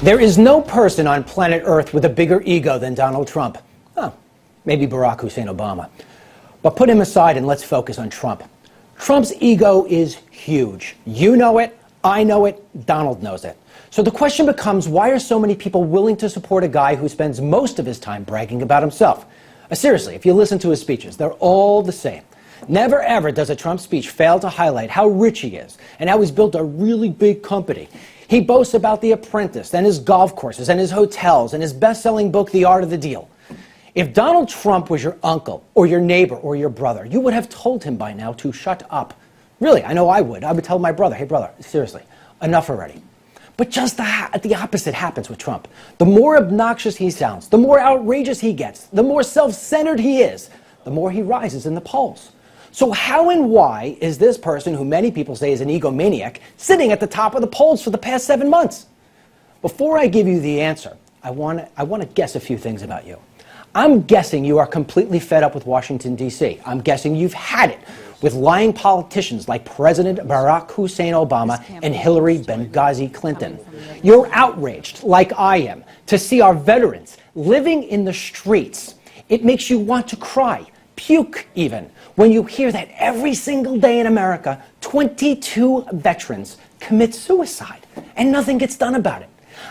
There is no person on planet Earth with a bigger ego than Donald Trump. Oh, maybe Barack Hussein Obama. But put him aside and let's focus on Trump. Trump's ego is huge. You know it, I know it, Donald knows it. So the question becomes, why are so many people willing to support a guy who spends most of his time bragging about himself? Seriously, if you listen to his speeches, they're all the same. Never ever does a Trump speech fail to highlight how rich he is and how he's built a really big company. He boasts about The Apprentice and his golf courses and his hotels and his best-selling book, The Art of the Deal. If Donald Trump was your uncle or your neighbor or your brother, you would have told him by now to shut up. Really, I know I would. I would tell my brother, hey brother, seriously, enough already. But just the opposite happens with Trump. The more obnoxious he sounds, the more outrageous he gets, the more self-centered he is, the more he rises in the polls. So how and why is this person, who many people say is an egomaniac, sitting at the top of the polls for the past 7 months? Before I give you the answer, I want to guess a few things about you. I'm guessing you are completely fed up with Washington, D.C. I'm guessing you've had it with lying politicians like President Barack Hussein Obama and Hillary Benghazi Clinton. You're outraged, like I am, to see our veterans living in the streets. It makes you want to cry, puke even, when you hear that every single day in America, 22 veterans commit suicide and nothing gets done about it.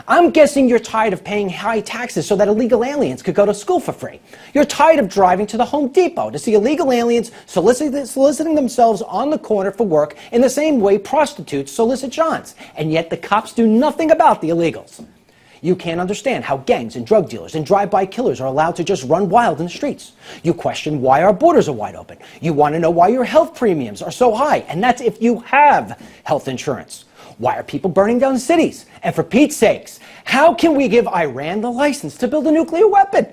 I'm guessing you're tired of paying high taxes so that illegal aliens could go to school for free. You're tired of driving to the Home Depot to see illegal aliens soliciting themselves on the corner for work in the same way prostitutes solicit Johns, and yet the cops do nothing about the illegals. You can't understand how gangs and drug dealers and drive-by killers are allowed to just run wild in the streets. You question why our borders are wide open. You want to know why your health premiums are so high, and that's if you have health insurance. Why are people burning down cities? And for Pete's sakes, how can we give Iran the license to build a nuclear weapon?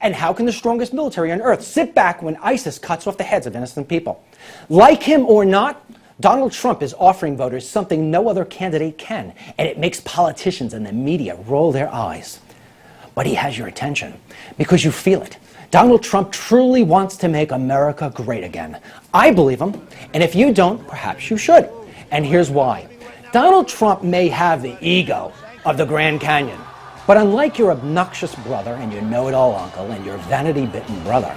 And how can the strongest military on earth sit back when ISIS cuts off the heads of innocent people? Like him or not, Donald Trump is offering voters something no other candidate can, and it makes politicians and the media roll their eyes. But he has your attention because you feel it. Donald Trump truly wants to make America great again. I believe him, and if you don't, perhaps you should. And here's why. Donald Trump may have the ego of the Grand Canyon, but unlike your obnoxious brother and your know-it-all uncle and your vanity-bitten brother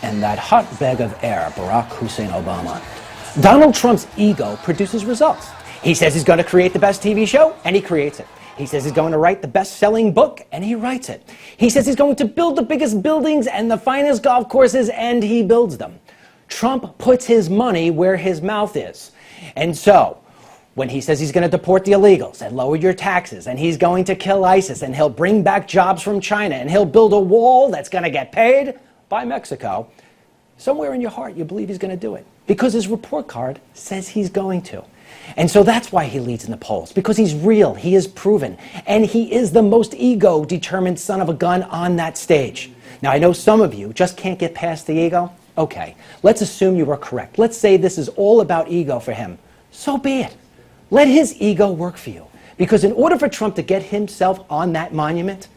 and that hot bag of air, Barack Hussein Obama, Donald Trump's ego produces results. He says he's going to create the best TV show, and he creates it. He says he's going to write the best-selling book, and he writes it. He says he's going to build the biggest buildings and the finest golf courses, and he builds them. Trump puts his money where his mouth is. And so, when he says he's going to deport the illegals and lower your taxes, and he's going to kill ISIS, and he'll bring back jobs from China, and he'll build a wall that's going to get paid by Mexico, somewhere in your heart you believe he's going to do it, because his report card says he's going to. And so that's why he leads in the polls, because he's real, he is proven, and he is the most ego-determined son of a gun on that stage. Now, I know some of you just can't get past the ego. Okay, let's assume you are correct. Let's say this is all about ego for him. So be it. Let his ego work for you. Because in order for Trump to get himself on that monument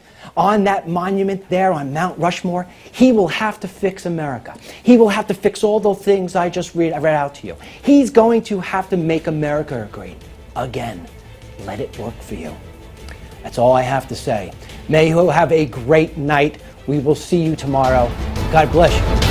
there on Mount Rushmore, he will have to fix America. He will have to fix all those things I just read out to you. He's going to have to make America great again. Let it work for you. That's all I have to say. May you have a great night. We will see you tomorrow. God bless you.